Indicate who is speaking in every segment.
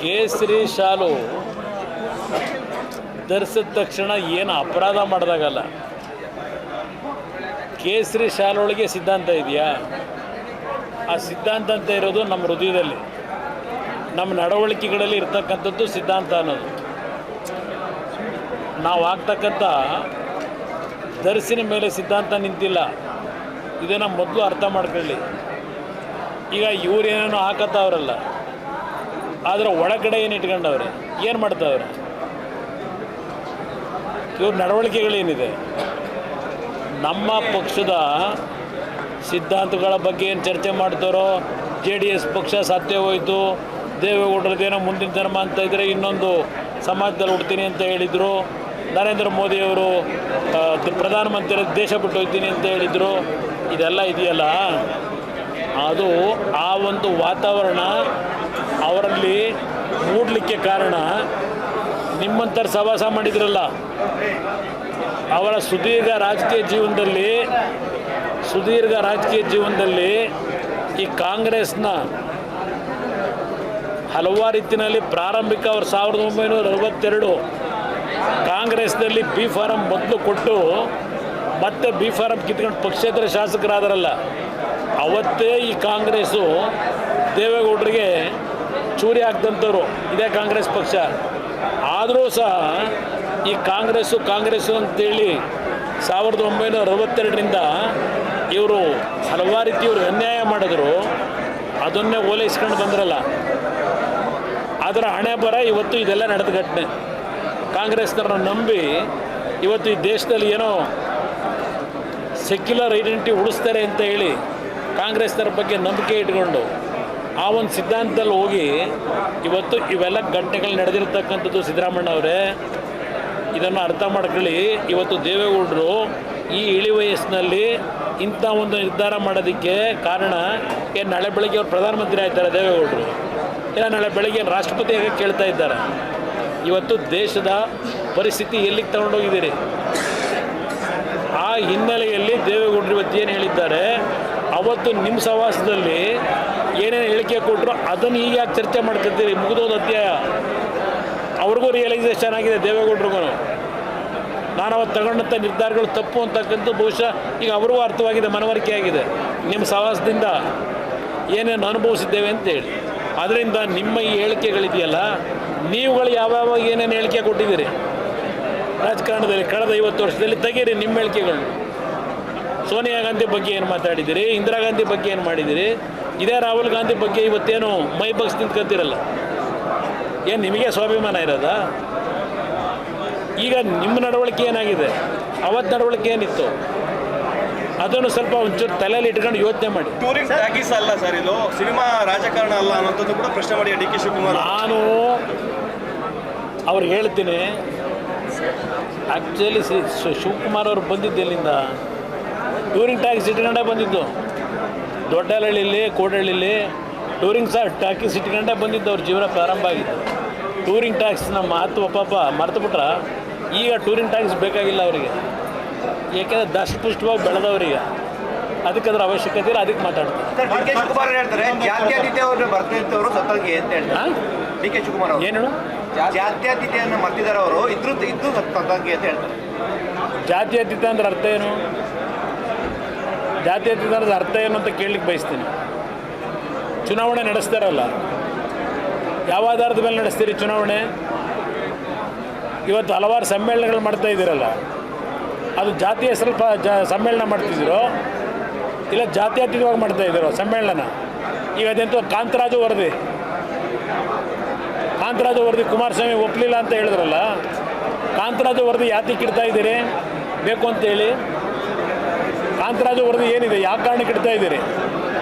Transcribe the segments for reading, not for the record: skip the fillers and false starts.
Speaker 1: ಕೇಸರಿ ಶಾಲು ಧರಿಸಿದ ತಕ್ಷಣ ಏನು ಅಪರಾಧ ಮಾಡಿದಾಗಲ್ಲ. ಕೇಸರಿ ಶಾಲೊಳಗೆ ಸಿದ್ಧಾಂತ ಇದೆಯಾ? ಆ ಸಿದ್ಧಾಂತ ಅಂತ ಇರೋದು ನಮ್ಮ ಹೃದಯದಲ್ಲಿ, ನಮ್ಮ ನಡವಳಿಕೆಗಳಲ್ಲಿ ಇರ್ತಕ್ಕಂಥದ್ದು ಸಿದ್ಧಾಂತ ಅನ್ನೋದು. ನಾವು ಆಗ್ತಕ್ಕಂಥ ಧರಿಸಿನ ಮೇಲೆ ಸಿದ್ಧಾಂತ ನಿಂತಿಲ್ಲ. ಇದನ್ನು ಮೊದಲು ಅರ್ಥ ಮಾಡ್ಕೊಳ್ಳಿ. ಈಗ ಇವರೇನೇನೋ ಹಾಕತ್ತವ್ರಲ್ಲ, ಆದರೆ ಒಳಗಡೆ ಏನು ಇಟ್ಕೊಂಡವ್ರೆ, ಏನು ಮಾಡ್ತಾವ್ರೆ, ಇವ್ರ ನಡವಳಿಕೆಗಳೇನಿದೆ? ನಮ್ಮ ಪಕ್ಷದ ಸಿದ್ಧಾಂತಗಳ ಬಗ್ಗೆ ಏನು ಚರ್ಚೆ ಮಾಡ್ತಾರೋ, JDS ಪಕ್ಷ ಸತ್ಯ ಹೋಯಿತು, ದೇವೇಗೌಡರದ್ದೇನೋ ಮುಂದಿನ ಜನ್ಮ ಅಂತ ಇದ್ದರೆ ಇನ್ನೊಂದು ಸಮಾಜದಲ್ಲಿ ಹುಡ್ತೀನಿ ಅಂತ ಹೇಳಿದರು, ನರೇಂದ್ರ ಮೋದಿಯವರು ಪ್ರಧಾನಮಂತ್ರಿ ದೇಶ ಬಿಟ್ಟು ಹೋಗ್ತೀನಿ ಅಂತ ಹೇಳಿದರು. ಇದೆಲ್ಲ ಇದೆಯಲ್ಲ, ಅದು ಆ ಒಂದು ವಾತಾವರಣ ಅವರಲ್ಲಿ ಮೂಡಲಿಕ್ಕೆ ಕಾರಣ ನಿಮ್ಮಂಥರ ಸವಾಸ ಮಾಡಿದ್ರಲ್ಲ. ಅವರ ಸುದೀರ್ಘ ರಾಜಕೀಯ ಜೀವನದಲ್ಲಿ ಈ ಕಾಂಗ್ರೆಸ್ನ ಹಲವಾರು ರೀತಿಯಲ್ಲಿ ಪ್ರಾರಂಭಿಕ ಅವರು 1962 ಕಾಂಗ್ರೆಸ್ನಲ್ಲಿ ಬಿ ಫಾರಂ ಮೊದಲು ಕೊಟ್ಟು ಮತ್ತೆ ಬಿ ಫಾರಂ ಕಿತ್ಕೊಂಡು ಪಕ್ಷೇತರ ಶಾಸಕರಾದರಲ್ಲ, ಅವತ್ತೇ ಈ ಕಾಂಗ್ರೆಸ್ಸು ದೇವೇಗೌಡರಿಗೆ ಚೂರಿ ಹಾಕ್ದಂಥವ್ರು ಇದೇ ಕಾಂಗ್ರೆಸ್ ಪಕ್ಷ. ಆದರೂ ಸಹ ಈ ಕಾಂಗ್ರೆಸ್ಸು ಅಂತೇಳಿ 1962ರಿಂದ ಇವರು ಹಲವಾರು ರೀತಿ ಇವರು ಅನ್ಯಾಯ ಮಾಡಿದ್ರು, ಅದನ್ನೇ ಓಲೈಸ್ಕೊಂಡು ಬಂದ್ರಲ್ಲ. ಅದರ ಹಣೆ ಬರ ಇವತ್ತು ಇದೆಲ್ಲ ನಡೆದ ಘಟನೆ. ಕಾಂಗ್ರೆಸ್ನವ್ರನ್ನ ನಂಬಿ ಇವತ್ತು ಈ ದೇಶದಲ್ಲಿ ಏನೋ ಸೆಕ್ಯುಲರ್ ಐಡೆಂಟಿಟಿ ಉಳಿಸ್ತಾರೆ ಅಂತ ಹೇಳಿ ಕಾಂಗ್ರೆಸ್ನವ್ರ ಬಗ್ಗೆ ನಂಬಿಕೆ ಇಟ್ಕೊಂಡು ಆ ಒಂದು ಸಿದ್ಧಾಂತದಲ್ಲಿ ಹೋಗಿ ಇವತ್ತು ಇವೆಲ್ಲ ಘಟನೆಗಳು ನಡೆದಿರ್ತಕ್ಕಂಥದ್ದು. ಸಿದ್ದರಾಮಣ್ಣ ಅವರೇ, ಇದನ್ನು ಅರ್ಥ ಮಾಡ್ಕೊಳ್ಳಿ. ಇವತ್ತು ದೇವೇಗೌಡರು ಈ ಇಳಿ ವಯಸ್ಸಿನಲ್ಲಿ ಇಂಥ ಒಂದು ನಿರ್ಧಾರ ಮಾಡೋದಕ್ಕೆ ಕಾರಣ ಏನು, ನಾಳೆ ಬೆಳಗ್ಗೆ ಅವ್ರು ಪ್ರಧಾನಮಂತ್ರಿ ಆಯ್ತಾರೆ ದೇವೇಗೌಡರು, ಇಲ್ಲ ನಾಳೆ ಬೆಳಗ್ಗೆ ರಾಷ್ಟ್ರಪತಿಯಾಗಿ ಕೇಳ್ತಾ ಇದ್ದಾರೆ. ಇವತ್ತು ದೇಶದ ಪರಿಸ್ಥಿತಿ ಎಲ್ಲಿಗೆ ತಗೊಂಡೋಗಿದ್ದೀರಿ? ಆ ಹಿನ್ನೆಲೆಯಲ್ಲಿ ದೇವೇಗೌಡರು ಇವತ್ತು ಏನು ಹೇಳಿದ್ದಾರೆ, ಅವತ್ತು ನಿಮ್ಮ ಸವಾಸದಲ್ಲಿ ಏನೇನು ಹೇಳಿಕೆ ಕೊಟ್ಟರು ಅದನ್ನು ಈಗ ಯಾಕೆ ಚರ್ಚೆ ಮಾಡ್ಕೊತೀರಿ? ಮುಗಿದೋದು ಅಧ್ಯಾಯ. ಅವ್ರಿಗೂ ರಿಯಲೈಸೇಷನ್ ಆಗಿದೆ ದೇವೇಗೌಡರಿಗೂ. ನಾನು ಅವತ್ತು ತಗೊಂಡಂಥ ನಿರ್ಧಾರಗಳು ತಪ್ಪು ಅಂತಕ್ಕಂಥ ಬಹುಶಃ ಈಗ ಅವ್ರಿಗೂ ಅರ್ಥವಾಗಿದೆ, ಮನವರಿಕೆ ಆಗಿದೆ. ನಿಮ್ಮ ಸವಾಸದಿಂದ ಏನೇನು ಅನುಭವಿಸಿದ್ದೇವೆ ಅಂತೇಳಿ. ಅದರಿಂದ ನಿಮ್ಮ ಈ ಹೇಳಿಕೆಗಳಿದೆಯಲ್ಲ, ನೀವುಗಳು ಯಾವ್ಯಾವ ಏನೇನು ಹೇಳಿಕೆ ಕೊಟ್ಟಿದ್ದೀರಿ ರಾಜಕಾರಣದಲ್ಲಿ ಕಳೆದ 50 ವರ್ಷದಲ್ಲಿ, ತೆಗೀರಿ ನಿಮ್ಮ ಹೇಳಿಕೆಗಳು. ಸೋನಿಯಾ ಗಾಂಧಿ ಬಗ್ಗೆ ಏನು ಮಾತಾಡಿದ್ದೀರಿ, ಇಂದಿರಾ ಗಾಂಧಿ ಬಗ್ಗೆ ಏನು ಮಾಡಿದ್ದೀರಿ, ಇದೇ ರಾಹುಲ್ ಗಾಂಧಿ ಬಗ್ಗೆ ಇವತ್ತೇನು ಮೈ ಬಗ್ಸ್ ನಿಂತ್ಕೊತಿರಲ್ಲ, ಏನು ನಿಮಗೆ ಸ್ವಾಭಿಮಾನ ಇರೋದಾ? ಈಗ ನಿಮ್ಮ ನಡವಳಿಕೆ ಏನಾಗಿದೆ, ಅವತ್ತು ನಡವಳಿಕೆ ಏನಿತ್ತು, ಅದನ್ನು ಸ್ವಲ್ಪ ಒಂಚೂರು ತಲೆಯಲ್ಲಿ ಇಟ್ಕೊಂಡು ಯೋಚನೆ ಮಾಡಿ.
Speaker 2: ಟೂರಿಂಗ್ ಟ್ಯಾಕೀಸ್ ಅಲ್ಲ ಸರ್, ಇದು ಸಿನಿಮಾ ರಾಜಕಾರಣ ಅಲ್ಲ ಅನ್ನೋಂಥದ್ದು ಕೂಡ ಪ್ರಶ್ನೆ ಮಾಡಿ DK ಶಿವಕುಮಾರ್.
Speaker 1: ನಾನು ಅವ್ರಿಗೆ ಹೇಳ್ತೀನಿ, ಆ್ಯಕ್ಚುಲಿ ಶಿವಕುಮಾರ್ ಅವರು ಬಂದಿದ್ದು ಎಲ್ಲಿಂದ? ಟೂರಿಂಗ್ ಟ್ಯಾಕ್ಸ್ ಇಟ್ಕೊಂಡೇ ಬಂದಿದ್ದು. ದೊಡ್ಡಹಳ್ಳಿಲಿ, ಕೋಡಹಳ್ಳಿಲಿ ಟೂರಿಂಗ್ ಟ್ಯಾಕ್ಸ್ ಇಟ್ಕೊಂಡೇ ಬಂದಿದ್ದು. ಅವ್ರ ಜೀವನ ಪ್ರಾರಂಭ ಆಗಿದ್ದು ಟೂರಿಂಗ್ ಟ್ಯಾಕ್ಸ್ನ ಮಹತ್ವ ಪಾಪ ಮರೆತು ಬಿಟ್ರ. ಈಗ ಟೂರಿಂಗ್ ಟ್ಯಾಕ್ಸ್ ಬೇಕಾಗಿಲ್ಲ ಅವರಿಗೆ, ಏಕೆಂದರೆ ದಷ್ಟಪುಷ್ಟವಾಗಿ ಬೆಳೆದವ್ರಿಗೆ, ಅದಕ್ಕೆ ಅದರ ಅವಶ್ಯಕತೆ ಇಲ್ಲ, ಅದಕ್ಕೆ ಮಾತಾಡ್ತಾರೆ.
Speaker 2: DK ಶಿವಕುಮಾರ್ ಹೇಳ್ತಾರೆ ಜಾತ್ಯತೀತವನ್ನು ಬರ್ತಿದ್ದವರು ಸತ್ತೋಗಿ ಅಂತ ಹೇಳ್ತಾರೆ. DK ಶಿವಕುಮಾರ್ ಅವರು
Speaker 1: ಏನು
Speaker 2: ಜಾತ್ಯತೀತೆಯನ್ನು ಮರ್ತಿದ್ದಾರೆ, ಅವರು ಇದ್ದು ಸತ್ತೋಗಿ ಅಂತ ಹೇಳ್ತಾರೆ.
Speaker 1: ಜಾತ್ಯತೀತ ಅಂದ್ರೆ ಅರ್ಥ ಏನು? ಜಾತ್ಯತೀತ ಅಂದ್ರೆ ಅರ್ಥ ಏನು ಅಂತ ಕೇಳಲಿಕ್ಕೆ ಬಯಸ್ತೀನಿ. ಚುನಾವಣೆ ನಡೆಸ್ತಾರಲ್ಲ, ಯಾವ ಆಧಾರದ ಮೇಲೆ ನಡೆಸ್ತೀರಿ ಚುನಾವಣೆ? ಇವತ್ತು ಹಲವಾರು ಸಮ್ಮೇಳನಗಳು ಮಾಡ್ತಾ ಇದ್ದೀರಲ್ಲ, ಅದು ಜಾತಿಯ ಸ್ವಲ್ಪ ಸಮ್ಮೇಳನ ಮಾಡ್ತಿದ್ದೀರೋ ಇಲ್ಲ ಜಾತ್ಯತೀತವಾಗಿ ಮಾಡ್ತಾಯಿದ್ದೀರೋ ಸಮ್ಮೇಳನ? ಈಗ ಅದೆಂತೂ ಕಾಂತರಾಜು ವರದಿ ಕುಮಾರಸ್ವಾಮಿ ಒಪ್ಪಲಿಲ್ಲ ಅಂತ ಹೇಳಿದ್ರಲ್ಲ, ಕಾಂತರಾಜು ವರದಿ ಯಾತಕ್ಕೆ ಇಡ್ತಾ ಇದ್ದೀರಿ ಬೇಕು ಅಂತೇಳಿ? ಕಾಂತರಾಜು ವರದಿ ಏನಿದೆ, ಯಾವ ಕಾರಣಕ್ಕೆ ಇಡ್ತಾ ಇದ್ದೀರಿ?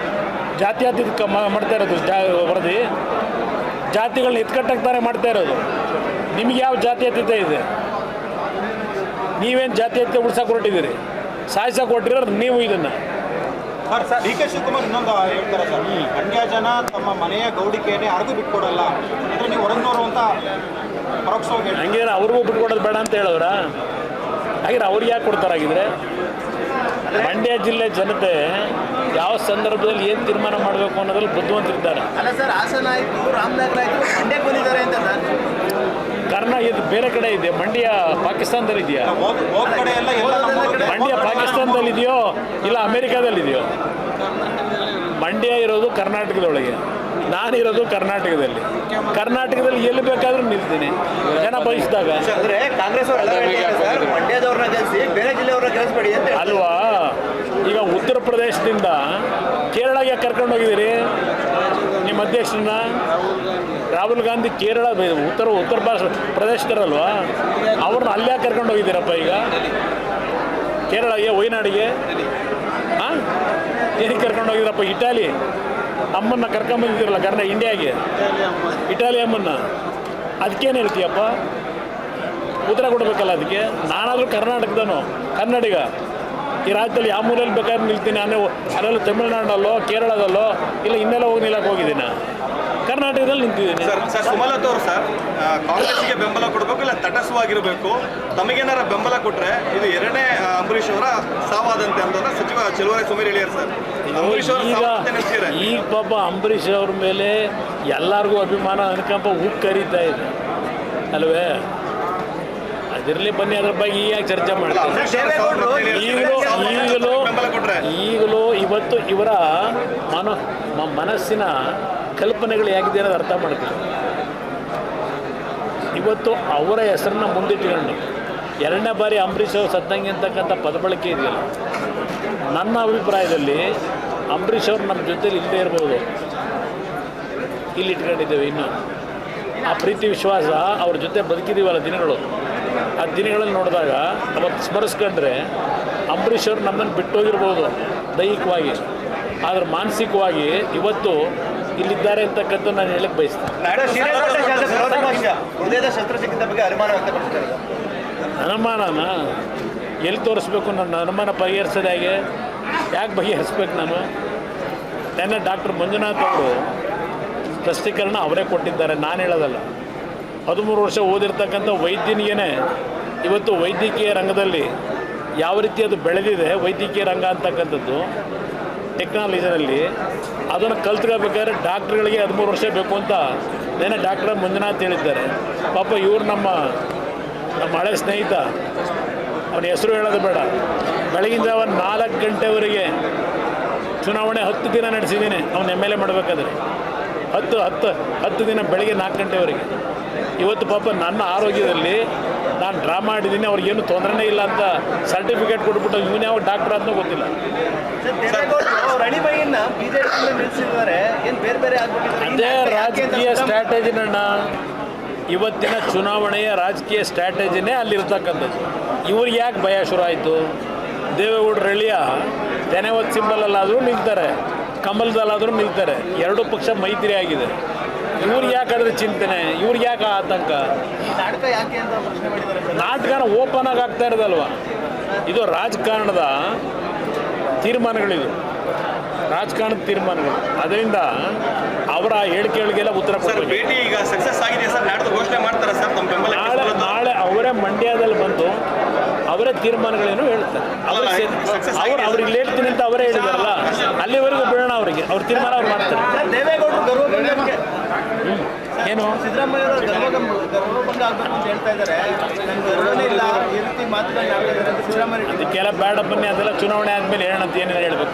Speaker 1: ಜಾತ್ಯತೀತ ಮಾಡ್ತಾ ಇರೋದು ವರದಿ, ಜಾತಿಗಳನ್ನ ಎತ್ಕಟ್ಟಾಗ್ತಾರೆ ಮಾಡ್ತಾ ಇರೋದು. ನಿಮಗೆ ಯಾವ ಜಾತ್ಯತೀತ ಇದೆ? ನೀವೇನು ಜಾತ್ಯತೀತ ಉಳ್ಸಕ್ಕೆ ಹೊರಟಿದ್ದೀರಿ? ಸಾಯಿಸಕ್ಕೆ ಹೊರಟಿರೋರು ನೀವು. ಇದನ್ನು
Speaker 2: DK ಶಿವಕುಮಾರ್ ಇನ್ನೊಂದು ಹೇಳ್ತಾರೆ ಸರ್, ಮಂಡ್ಯ ಜನ ತಮ್ಮ ಮನೆಯ ಗೌಡಿಕೆಯನ್ನೇ ಯಾರಿಗೂ ಬಿಟ್ಕೊಡಲ್ಲ ಅಂದರೆ ನೀವು ಹೊರಗಿನವರು ಅಂತ ಪರೋಕ್ಷವಾಗಿ
Speaker 1: ಹಂಗಿದ್ರೆ ಅವ್ರಿಗೂ ಬಿಟ್ಕೊಡೋದು ಬೇಡ ಅಂತ ಹೇಳೋರ? ಹಾಗಿದ್ರೆ ಅವ್ರಿಗೆ ಯಾಕೆ ಕೊಡ್ತಾರಾಗಿದ್ರೆ? ಮಂಡ್ಯ ಜಿಲ್ಲೆ ಜನತೆ ಯಾವ ಸಂದರ್ಭದಲ್ಲಿ ಏನು ತೀರ್ಮಾನ ಮಾಡಬೇಕು ಅನ್ನೋದ್ರಲ್ಲಿ ಬುದ್ಧಿವಂತರಿದ್ದಾರೆ.
Speaker 2: ಅಲ್ಲ ಸರ್, ಹಾಸನ ಆಯಿತು, ರಾಮನಗರ ಆಯಿತು, ಮಂಡ್ಯಕ್ಕೆ ಬಂದಿದ್ದಾರೆ
Speaker 1: ಬೇರೆ ಕಡೆ ಇದೆ. ಮಂಡ್ಯ ಪಾಕಿಸ್ತಾನದಲ್ಲಿ ಇದೆಯಾ?
Speaker 2: ಹೋದ ಕಡೆ ಎಲ್ಲ
Speaker 1: ಮಂಡ್ಯ ಪಾಕಿಸ್ತಾನದಲ್ಲಿದೆಯೋ ಇಲ್ಲ ಅಮೇರಿಕಾದಲ್ಲಿದೆಯೋ? ಮಂಡ್ಯ ಇರೋದು ಕರ್ನಾಟಕದೊಳಗೆ, ನಾನಿರೋದು ಕರ್ನಾಟಕದಲ್ಲಿ. ಕರ್ನಾಟಕದಲ್ಲಿ ಎಲ್ಲಿ ಬೇಕಾದ್ರೂ ನಿಲ್ತೀನಿ ಜನ ಬಯಸಿದಾಗ.
Speaker 3: ಅಂದ್ರೆ ಕಾಂಗ್ರೆಸ್ ಅವರು ಮಂಡ್ಯದವ್ರನ್ನ ಗೆಲ್ಸಿ ಬೇರೆ ಜಿಲ್ಲೆಯವ್ರನ್ನ ಗೆಲ್ಲಿಸ್ಬೇಡಿ ಅಂತ
Speaker 1: ಅಲ್ವಾ? ಈಗ ಉತ್ತರ ಪ್ರದೇಶದಿಂದ ಕೇರಳಗೆ ಕರ್ಕೊಂಡು ಹೋಗಿದ್ದೀರಿ ನಿಮ್ಮ ಅಧ್ಯಕ್ಷರನ್ನ. ರಾಹುಲ್ ಗಾಂಧಿ ಕೇರಳ ಉತ್ತರ ಪ್ರದೇಶದರಲ್ವಾ, ಅವ್ರನ್ನ ಅಲ್ಲೇ ಕರ್ಕೊಂಡು ಹೋಗಿದ್ದೀರಪ್ಪ. ಈಗ ಕೇರಳಗೆ, ವಯನಾಡಿಗೆ ಹಾಂ ಏನಕ್ಕೆ ಕರ್ಕೊಂಡು ಹೋಗಿದ್ದೀರಪ್ಪ? ಇಟಾಲಿ ಅಮ್ಮನ್ನ ಕರ್ಕೊಂಬಂದಿದ್ದೀರಲ್ಲ ಇಂಡಿಯಾಗೆ, ಇಟಾಲಿ ಅಮ್ಮನ್ನ. ಅದಕ್ಕೇನು ಹೇಳ್ತೀಯಪ್ಪ? ಉತ್ತರ ಕೊಡಬೇಕಲ್ಲ ಅದಕ್ಕೆ. ನಾನಾದರೂ ಕರ್ನಾಟಕದನು, ಕನ್ನಡಿಗ. ಈ ರಾಜ್ಯದಲ್ಲಿ ಯಾವ ಮೂಲೆಯಲ್ಲಿ ಬೇಕಾದ್ರೆ ನಿಲ್ತೀನಿ. ಅಲ್ಲೆಲ್ಲ ತಮಿಳ್ನಾಡಲ್ಲೋ ಕೇರಳದಲ್ಲೋ ಇಲ್ಲ ಇನ್ನೆಲ್ಲ ಹೋಗಿ ನಿಲ್ಲಕ್ಕೆ ಹೋಗಿದ್ದೀನಿ. ಕರ್ನಾಟಕದಲ್ಲಿ ನಿಂತಿದ್ದೀನಿ.
Speaker 2: ಸರ್ ಸುಮಲತಾ ಅವರು ಸರ್ ಕಾಂಗ್ರೆಸ್ಗೆ ಬೆಂಬಲ ಕೊಡಬೇಕು ಇಲ್ಲ ತಟಸ್ಥವಾಗಿರಬೇಕು, ತಮಗೇನಾರ ಬೆಂಬಲ ಕೊಟ್ಟರೆ ಇದು ಎರಡನೇ ಅಂಬರೀಷ್ ಅವರ ಸಾವಾದಂತೆ ಅಂತ ಸಚಿವ ಚೆಲುವರಾಯ ಸ್ವಾಮಿ ಹೇಳಿದ್ದಾರೆ ಸರ್. ಅಂಬರೀಷ್ ಅವರ
Speaker 1: ಈಗ ಪಾಪ ಅಂಬರೀಷ್ ಅವ್ರ ಮೇಲೆ ಎಲ್ಲರಿಗೂ ಅಭಿಮಾನ ಅನುಕಂಪ ಉಕ್ಕಿ ಕರೀತಾ ಇದೆ ಅಲ್ವೇ? ಅದಿರಲಿ, ಬನ್ನಿ ಅದ್ರ ಬಗ್ಗೆ ಈಗ ಚರ್ಚೆ ಮಾಡ್ತಾರೆ. ಈಗಲೂ ಇವತ್ತು ಇವರ ಮನಸ್ಸಿನ ಕಲ್ಪನೆಗಳು ಹೇಗಿದೆ ಅನ್ನೋದು ಅರ್ಥ ಮಾಡ್ತೀವಿ. ಇವತ್ತು ಅವರ ಹೆಸರನ್ನ ಮುಂದಿಟ್ಟುಕೊಂಡು ಎರಡನೇ ಬಾರಿ ಅಂಬರೀಷ್ ಅವರು ಸತ್ತಂಗೆ ಅಂತಕ್ಕಂಥ ಪದಬಳಕೆ ಇದೆಯಲ್ಲ, ನನ್ನ ಅಭಿಪ್ರಾಯದಲ್ಲಿ ಅಂಬರೀಷ್ ಅವರು ನಮ್ಮ ಜೊತೆಲಿ ಇಲ್ಲದೇ ಇರ್ಬೋದು. ಇಲ್ಲಿ ಇಟ್ಕೊಂಡಿದ್ದೇವೆ ಇನ್ನೂ ಆ ಪ್ರೀತಿ ವಿಶ್ವಾಸ ಅವ್ರ ಜೊತೆ ಬದುಕಿದ್ದೀವಲ್ಲ ದಿನಗಳು. ಆ ದಿನಗಳಲ್ಲಿ ನೋಡಿದಾಗ ಅವತ್ತು ಸ್ಮರಿಸ್ಕೊಂಡ್ರೆ ಅಂಬರೀಷ್ ಅವರು ನಮ್ಮನ್ನು ಬಿಟ್ಟೋಗಿರ್ಬೋದು ದೈಹಿಕವಾಗಿ, ಆದರೆ ಮಾನಸಿಕವಾಗಿ ಇವತ್ತು ಇಲ್ಲಿದ್ದಾರೆ ಅಂತಕ್ಕಂಥ ನಾನು ಹೇಳಕ್ಕೆ ಬಯಸ್ತೇನೆ.
Speaker 3: ಹೃದಯದ ಶಸ್ತ್ರಚಿಕಿತ್ಸೆ ಬಗ್ಗೆ ಅನುಮಾನ ವ್ಯಕ್ತಪಡಿಸ್ತಾರೆ.
Speaker 1: ಅನುಮಾನನ ಎಲ್ಲಿ ತೋರಿಸ್ಬೇಕು? ನನ್ನ ಅನುಮಾನ ಬಗೆಹರಿಸೋದು ಹೇಗೆ? ಯಾಕೆ ಬಗೆಹರಿಸ್ಬೇಕು ನಾನು? ನೆನ್ನೆ ಡಾಕ್ಟರ್ ಮಂಜುನಾಥ್ ಅವರು ಸ್ಪಷ್ಟೀಕರಣ ಅವರೇ ಕೊಟ್ಟಿದ್ದಾರೆ, ನಾನು ಹೇಳೋದಲ್ಲ. 13 ವರ್ಷ ಓದಿರ್ತಕ್ಕಂಥ ವೈದ್ಯನಿಗೇ ಇವತ್ತು ವೈದ್ಯಕೀಯ ರಂಗದಲ್ಲಿ ಯಾವ ರೀತಿ ಅದು ಬೆಳೆದಿದೆ, ವೈದ್ಯಕೀಯ ರಂಗ ಅಂತಕ್ಕಂಥದ್ದು ಟೆಕ್ನಾಲಜಿನಲ್ಲಿ ಅದನ್ನು ಕಲ್ತ್ಕೋಬೇಕಾದ್ರೆ ಡಾಕ್ಟ್ರುಗಳಿಗೆ 13 ವರ್ಷ ಬೇಕು ಅಂತ ನೆನೆ ಡಾಕ್ಟರ್ ಮಂಜುನಾಥ್ ಹೇಳಿದ್ದಾರೆ. ಪಾಪ ಇವ್ರು ನಮ್ಮ ಹಳೆ ಸ್ನೇಹಿತ, ಅವನ ಹೆಸರು ಹೇಳೋದು ಬೇಡ. ಬೆಳಗಿನ ಜಾವ 4 ಗಂಟೆವರೆಗೆ ಚುನಾವಣೆ 10 ದಿನ ನಡೆಸಿದ್ದೀನಿ. ಅವನು MLA ಮಾಡಬೇಕಾದ್ರೆ 10 ದಿನ ಬೆಳಗ್ಗೆ 4 ಗಂಟೆವರೆಗೆ. ಇವತ್ತು ಪಾಪ ನನ್ನ ಆರೋಗ್ಯದಲ್ಲಿ ನಾನು ಡ್ರಾ ಮಾಡಿದ್ದೀನಿ, ಅವ್ರಿಗೇನು ತೊಂದರೆನೇ ಇಲ್ಲ ಅಂತ ಸರ್ಟಿಫಿಕೇಟ್ ಕೊಟ್ಬಿಟ್ಟು ಇವನು ಯಾವ ಡಾಕ್ಟರ್ ಅಂತ ಗೊತ್ತಿಲ್ಲ. ಅದೇ ರಾಜಕೀಯ ಸ್ಟ್ರಾಟಜಿನಣ್ಣ. ಇವತ್ತಿನ ಚುನಾವಣೆಯ ರಾಜಕೀಯ ಸ್ಟ್ರಾಟಜಿನೇ ಅಲ್ಲಿರ್ತಕ್ಕಂಥದ್ದು. ಇವ್ರಿಗೆ ಯಾಕೆ ಭಯ ಶುರು ಆಯಿತು? ದೇವೇಗೌಡರು ಎಳಿಯ ತೆನೆವತ್ ಸಿಂಬಲಲ್ಲಾದರೂ ನಿಲ್ತಾರೆ, ಕಮಲದಲ್ಲಾದರೂ ನಿಲ್ತಾರೆ. ಎರಡೂ ಪಕ್ಷ ಮೈತ್ರಿ ಆಗಿದೆ. ಇವ್ರಿಗೆ ಯಾಕಾದ್ರೆ ಚಿಂತನೆ, ಇವ್ರಿಗೆ ಯಾಕೆ ಆತಂಕ? ನಾಟಕನ ಓಪನ್ ಆಗಿ ಆಗ್ತಾ ಇರೋದಲ್ವ? ಇದು ರಾಜಕಾರಣದ ತೀರ್ಮಾನಗಳಿದು, ರಾಜಕಾರಣದ ತೀರ್ಮಾನಗಳು. ಅದರಿಂದ ಅವರ ಹೇಳಿಕೆಗಳಿಗೆಲ್ಲ ಉತ್ತರ ಕೊಡಬೇಕು.
Speaker 2: ಭೇಟಿ ಈಗ ಸಕ್ಸಸ್ ಆಗಿದೆ ಸರ್, ನಾಡ್ದು ಘೋಷಣೆ ಮಾಡ್ತಾರೆ ಸರ್ ತಮ್ಮ ಬೆಂಬಲ.
Speaker 1: ನಾಳೆ ಅವರೇ ಮಂಡ್ಯದಲ್ಲಿ ಬಂದು ಅವರೇ ತೀರ್ಮಾನಗಳೇನು ಹೇಳ್ತಾರೆ. ಅವ್ರಿಗೆ ಹೇಳ್ತೀನಿ ಅಂತ ಅವರೇ ಹೇಳಿದಾರಲ್ಲ, ಅಲ್ಲಿವರೆಗೂ ಬಿಡೋಣ ಅವರಿಗೆ. ಅವ್ರ ತೀರ್ಮಾನ ಅವ್ರು ಮಾಡ್ತಾರೆ. ಏನು
Speaker 3: ಸಿದ್ದರಾಮಯ್ಯ ಗರ್ವಭಂಗ ಆಗಬೇಕು ಅಂತ ಹೇಳ್ತಾ ಇದ್ದಾರೆ. ಇಲ್ಲ ಈ ರೀತಿ ಮಾತುಗಳನ್ನ
Speaker 1: ಅದಕ್ಕೆಲ್ಲ ಬೇಡ ಬನ್ನಿ, ಅದೆಲ್ಲ ಚುನಾವಣೆ ಆದಮೇಲೆ ಹೇಳೋಣ ಅಂತ ಏನೇನು ಹೇಳಬೇಕು.